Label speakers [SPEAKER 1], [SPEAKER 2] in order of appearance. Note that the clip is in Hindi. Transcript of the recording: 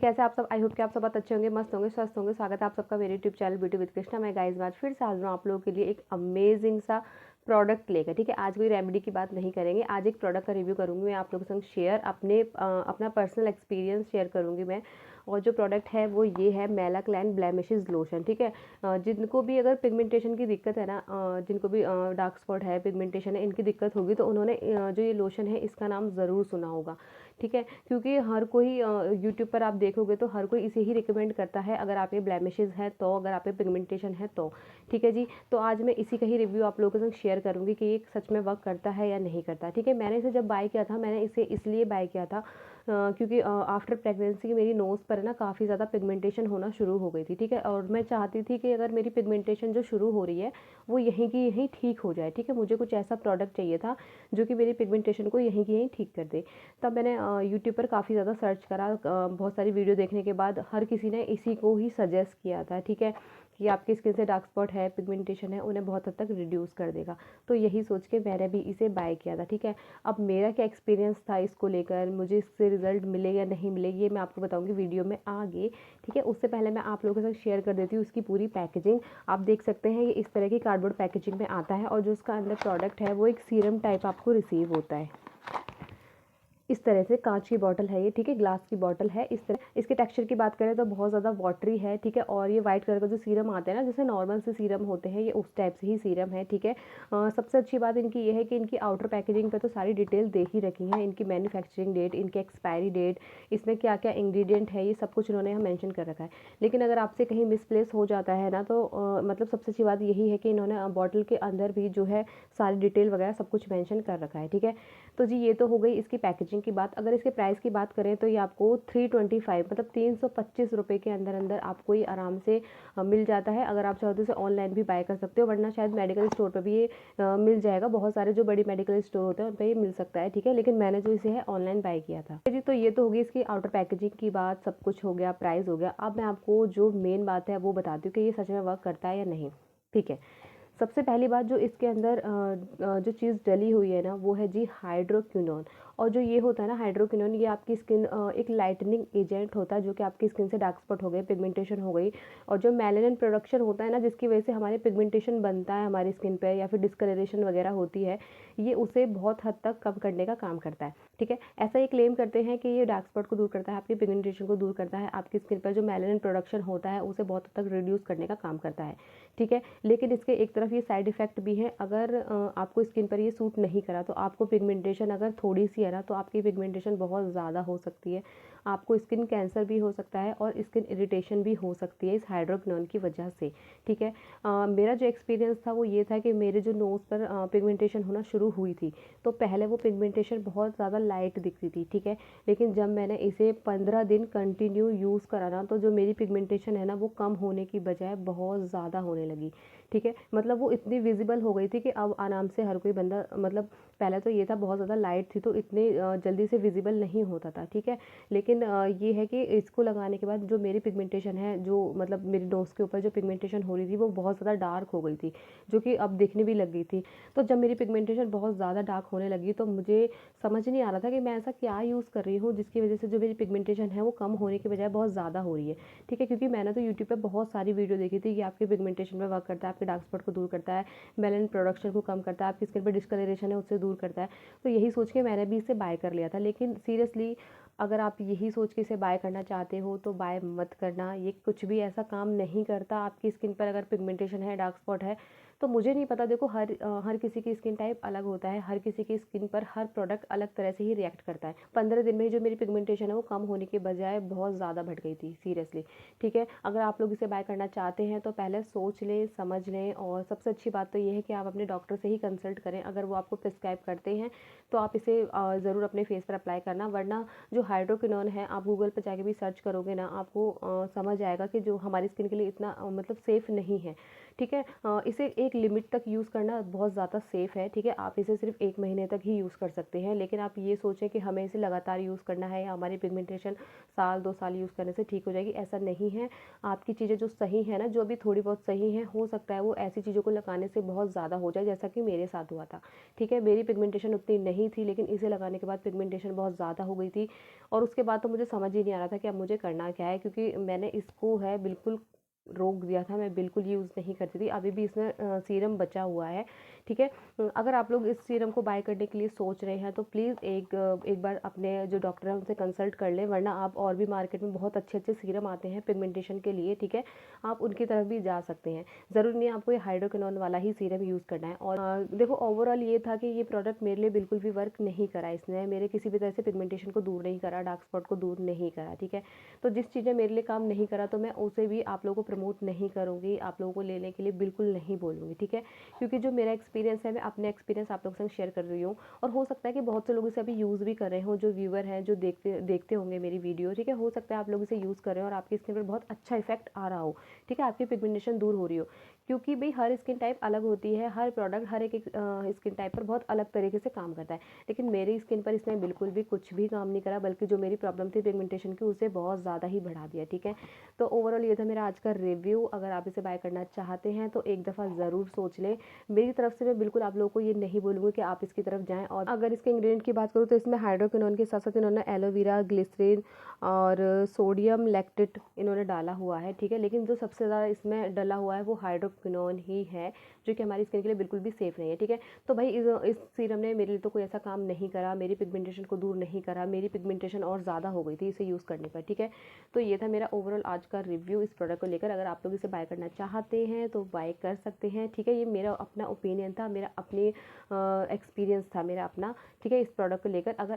[SPEAKER 1] कैसे आप सब? आई होप कि आप सब बहुत अच्छे होंगे, मस्त होंगे, स्वस्थ होंगे। स्वागत है आप सबका मेरे YouTube channel beauty with Krishna. मैं गाइस आज फिर से हाजिर हूँ आप लोगों के लिए एक अमेजिंग सा प्रोडक्ट लेकर। ठीक है, आज कोई रेमेडी की बात नहीं करेंगे, आज एक प्रोडक्ट का रिव्यू करूँगी मैं आप लोगों के संग शेयर, अपना पर्सनल एक्सपीरियंस शेयर करूँगी मैं। और जो प्रोडक्ट है वो ये है मेलाक्लैन ब्लेमिशेस लोशन। ठीक है, जिनको भी अगर पिगमेंटेशन की दिक्कत है ना, जिनको भी डार्क स्पॉट है, पिगमेंटेशन है, इनकी दिक्कत होगी तो उन्होंने जो ये लोशन है इसका नाम ज़रूर सुना होगा। ठीक है, क्योंकि हर कोई यूट्यूब पर आप देखोगे तो हर कोई इसे ही रिकमेंड करता है अगर आप पे ब्लेमिशेस है तो, अगर आप पे पिगमेंटेशन है तो। ठीक है जी, तो आज मैं इसी का ही रिव्यू आप लोगों के साथ शेयर करूंगी कि ये सच में वर्क करता है या नहीं करता। ठीक है, मैंने इसे जब बाय किया था, मैंने इसे इसलिए बाय किया था क्योंकि आफ्टर प्रेगनेंसी मेरी नोज़ पर ना काफ़ी ज़्यादा पिगमेंटेशन होना शुरू हो गई थी। ठीक है, और मैं चाहती थी कि अगर मेरी पिगमेंटेशन जो शुरू हो रही है वो यहीं की यहीं ठीक हो जाए। ठीक है, मुझे कुछ ऐसा प्रोडक्ट चाहिए था जो कि मेरी पिगमेंटेशन को यहीं की यहीं ठीक कर दे। तब मैंने यूट्यूब पर काफ़ी ज़्यादा सर्च करा, बहुत सारी वीडियो देखने के बाद हर किसी ने इसी को ही सजेस्ट किया था। ठीक है, कि आपकी स्किन से डार्क स्पॉट है, पिगमेंटेशन है, उन्हें बहुत हद तक रिड्यूस कर देगा। तो यही सोच के मैंने भी इसे बाय किया था। ठीक है, अब मेरा क्या एक्सपीरियंस था इसको लेकर, मुझे इससे रिजल्ट मिले या नहीं मिले, ये मैं आपको बताऊंगी वीडियो में आगे। ठीक है, उससे पहले मैं आप लोगों के साथ शेयर कर देती हूँ इसकी पूरी पैकेजिंग। आप देख सकते हैं ये इस तरह की कार्डबोर्ड पैकेजिंग में आता है और जो उसका अंदर प्रोडक्ट है वो एक सीरम टाइप आपको रिसीव होता है। इस तरह से कांच की बॉटल है ये। ठीक है, ग्लास की बॉटल है इस तरह। इसके टेक्सचर की बात करें तो बहुत ज़्यादा वाटरी है। ठीक है, और ये वाइट कलर का जो सीरम आता है ना, जैसे नॉर्मल से सीरम होते हैं, ये उस टाइप से ही सीरम है। ठीक है, सबसे अच्छी बात इनकी ये है कि इनकी आउटर पैकेजिंग पे तो सारी डिटेल दे ही रखी है, इनकी मैन्युफैक्चरिंग डेट, इनके एक्सपायरी डेट, इसमें क्या क्या इंग्रेडिएंट है, ये सब कुछ इन्होंने यहाँ मेंशन कर रखा है। लेकिन अगर आपसे कहीं मिसप्लेस हो जाता है ना तो मतलब सबसे अच्छी बात यही है कि इन्होंने बॉटल के अंदर भी जो है सारी डिटेल वगैरह सब कुछ मेंशन कर रखा है। ठीक है, तो जी ये तो हो गई इसकी पैकेजिंग की बात। अगर इसके प्राइस की बात करें तो ये आपको 325 मतलब 325 रुपये के अंदर अंदर आपको ये आराम से मिल जाता है। अगर आप चाहो तो इसे ऑनलाइन भी बाय कर सकते हो, वरना शायद मेडिकल स्टोर पर भी ये मिल जाएगा। बहुत सारे जो बड़ी मेडिकल स्टोर होते हैं उन पर ये मिल सकता है। ठीक है, लेकिन मैंने जो इसे है ऑनलाइन बाय किया था जी। तो ये तो होगी इसकी आउटर पैकेजिंग की बात, सब कुछ हो गया, प्राइस हो गया। अब मैं आपको जो मेन बात है वो बताती हूँ कि ये सच में वर्क करता है या नहीं। ठीक है, सबसे पहली बात जो इसके अंदर जो चीज़ डली हुई है ना वो है जी हाइड्रोक्विनोन। और जो ये होता है ना हाइड्रोक्विनोन, ये आपकी स्किन एक लाइटनिंग एजेंट होता है जो कि आपकी स्किन से डार्क स्पॉट हो गए, पिगमेंटेशन हो गई, और जो मेलानिन प्रोडक्शन होता है ना जिसकी वजह से हमारे पिगमेंटेशन बनता है हमारी स्किन पे या फिर डिस्कलरेशन वगैरह होती है, ये उसे बहुत हद तक कम करने का काम करता है। ठीक है, ऐसा ये क्लेम करते हैं कि ये डार्क स्पॉट को दूर करता है, आपकी पिगमेंटेशन को दूर करता है, आपकी स्किन पर जो मेलानिन प्रोडक्शन होता है उसे बहुत हद तक रिड्यूस करने का काम करता है। ठीक है, लेकिन इसके एक तरफ ये साइड इफ़ेक्ट भी है। अगर आपको स्किन पर ये सूट नहीं करा तो आपको पिगमेंटेशन अगर थोड़ी सी है ना तो आपकी पिगमेंटेशन बहुत ज़्यादा हो सकती है, आपको स्किन कैंसर भी हो सकता है और स्किन इरिटेशन भी हो सकती है इस हाइड्रोक्विनोन की वजह से। ठीक है, मेरा जो एक्सपीरियंस था वो ये था कि मेरे जो नोज़ पर पिगमेंटेशन होना शुरू हुई थी तो पहले वो पिगमेंटेशन बहुत ज़्यादा लाइट दिखती थी। ठीक है, लेकिन जब मैंने इसे 15 दिन कंटिन्यू यूज़ करा ना तो जो मेरी पिगमेंटेशन है ना वो कम होने की बजाय बहुत ज़्यादा होने लगी। ठीक है, मतलब वो इतनी विजिबल हो गई थी कि अब आराम से हर कोई बंदा, मतलब पहले तो ये था बहुत ज़्यादा लाइट थी तो इतने जल्दी से विजिबल नहीं होता था। ठीक है, लेकिन ये है कि इसको लगाने के बाद जो मेरी पिगमेंटेशन है, जो मतलब मेरी नोज़ के ऊपर जो पिगमेंटेशन हो रही थी वो बहुत ज़्यादा डार्क हो गई थी, जो कि अब दिखने भी लग गई थी। तो जब मेरी पिगमेंटेशन बहुत ज़्यादा डार्क होने लगी तो मुझे समझ नहीं आ रहा था कि मैं ऐसा क्या यूज़ कर रही हूँ जिसकी वजह से जो मेरी पिगमेंटेशन है वो कम होने की बजाय बहुत ज़्यादा हो रही है। ठीक है, क्योंकि मैंने तो यूट्यूब पे बहुत सारी वीडियो देखी थी कि आपके पिगमेंटेशन में वर्क करता है, आपके डार्क स्पॉट को दूर करता है, मेलानिन प्रोडक्शन को कम करता है, आपकी स्किन पर डिस्कलरेशन है उससे दूर करता है। तो यही सोच के मैंने भी इसे बाय कर लिया था। लेकिन सीरियसली अगर आप यही सोच के इसे बाय करना चाहते हो तो बाय मत करना, ये कुछ भी ऐसा काम नहीं करता। आपकी स्किन पर अगर पिगमेंटेशन है, डार्क स्पॉट है, तो मुझे नहीं पता, देखो हर किसी की स्किन टाइप अलग होता है, हर किसी की स्किन पर हर प्रोडक्ट अलग तरह से ही रिएक्ट करता है। 15 दिन में ही जो मेरी पिगमेंटेशन है वो कम होने के बजाय बहुत ज़्यादा बढ़ गई थी सीरियसली। ठीक है, अगर आप लोग इसे बाय करना चाहते हैं तो पहले सोच लें, समझ लें, और सबसे अच्छी बात तो ये है कि आप अपने डॉक्टर से ही कंसल्ट करें। अगर वो आपको प्रिस्क्राइब करते हैं तो आप इसे ज़रूर अपने फेस पर अप्लाई करना, वरना जो हाइड्रोक्विनोन है आप गूगल पर जाके भी सर्च करोगे ना, आपको समझ आएगा कि जो हमारी स्किन के लिए इतना मतलब सेफ़ नहीं है। ठीक है, इसे एक लिमिट तक यूज़ करना बहुत ज़्यादा सेफ़ है, ठीक है। आप इसे सिर्फ 1 महीने तक ही यूज़ कर सकते हैं, लेकिन आप ये सोचें कि हमें इसे लगातार यूज़ करना है या हमारी पिगमेंटेशन साल 2 साल यूज़ करने से ठीक हो जाएगी, ऐसा नहीं है। आपकी चीज़ें जो सही है ना, जो अभी थोड़ी बहुत सही हैं, हो सकता है वो ऐसी चीज़ों को लगाने से बहुत ज़्यादा हो जाए, जैसा कि मेरे साथ हुआ था, ठीक है। मेरी पिगमेंटेशन उतनी नहीं थी, लेकिन इसे लगाने के बाद पिगमेंटेशन बहुत ज़्यादा हो गई थी और उसके बाद तो मुझे समझ ही नहीं आ रहा था कि अब मुझे करना क्या है, क्योंकि मैंने इसको है बिल्कुल रोक दिया था, मैं बिल्कुल यूज़ नहीं करती थी। अभी भी इसमें सीरम बचा हुआ है, ठीक है। अगर आप लोग इस सीरम को बाय करने के लिए सोच रहे हैं तो प्लीज़ एक बार अपने जो डॉक्टर हैं उनसे कंसल्ट कर लें, वरना आप और भी मार्केट में बहुत अच्छे सीरम आते हैं पिगमेंटेशन के लिए, ठीक है। आप उनकी तरफ भी जा सकते हैं, ज़रूरी नहीं है आपको ये हाइड्रोक्विनोन वाला ही सीरम यूज़ करना है। और देखो ओवरऑल ये था कि ये प्रोडक्ट मेरे लिए बिल्कुल भी वर्क नहीं करा, इसने मेरे किसी भी तरह से पिगमेंटेशन को दूर नहीं करा, डार्क स्पॉट को दूर नहीं करा, ठीक है। तो जिस चीज़ें मेरे लिए काम नहीं करा तो मैं उसे भी आप लोगों को प्रमोट नहीं करूँगी, आप लोगों को लेने के लिए बिल्कुल नहीं बोलूँगी, ठीक है। क्योंकि जो मेरा एक्सपीरियंस है, मैं अपने एक्सपीरियंस आप लोगों के संग शेयर कर रही हूँ और हो सकता है कि बहुत से लोग इसे अभी यूज़ भी कर रहे हों, जो व्यूअर हैं, जो देखते होंगे मेरी वीडियो, ठीक है। हो सकता है आप लोग इसे यूज़ कर रहे हो और आपकी स्किन पर बहुत अच्छा इफेक्ट आ रहा हो, ठीक है, आपकी पिगमेंटेशन दूर हो रही हो, क्योंकि भाई हर स्किन टाइप अलग होती है, हर प्रोडक्ट हर एक स्किन टाइप पर बहुत अलग तरीके से काम करता है। लेकिन मेरी स्किन पर इसने बिल्कुल भी कुछ भी काम नहीं करा, बल्कि जो मेरी प्रॉब्लम थी पिगमेंटेशन की, उसे बहुत ज़्यादा ही बढ़ा दिया, ठीक है। तो ओवरऑल ये था मेरा आज का रिव्यू। अगर आप इसे बाय करना चाहते हैं तो एक दफ़ा ज़रूर सोच लें। मेरी तरफ से मैं बिल्कुल आप लोगों को ये नहीं बोलूँगी कि आप इसकी तरफ जाएँ। और अगर इसके इंग्रेडिएंट की बात करूँ तो इसमें हाइड्रोक्विनोन के साथ साथ इन्होंने एलोवेरा, ग्लिसरीन और सोडियम लैक्टेट इन्होंने डाला हुआ है, ठीक है। लेकिन जो सबसे ज़्यादा इसमें डला हुआ है वो हाइड्रोक्विनोन ही है, जो कि हमारी स्किन के लिए बिल्कुल भी सेफ़ नहीं है, ठीक है। तो भाई इस सीरम ने मेरे लिए तो कोई ऐसा काम नहीं करा, मेरी पिगमेंटेशन को दूर नहीं करा, मेरी पिगमेंटेशन और ज़्यादा हो गई थी इसे यूज़ करने पर, ठीक है। तो ये था मेरा ओवरऑल आज का रिव्यू इस प्रोडक्ट को लेकर। अगर आप लोग इसे बाय करना चाहते हैं तो बाय कर सकते हैं, ठीक है। ये मेरा अपना ओपिनियन था, मेरा अपनी एक्सपीरियंस था, मेरा अपना, ठीक है, इस प्रोडक्ट को लेकर। अगर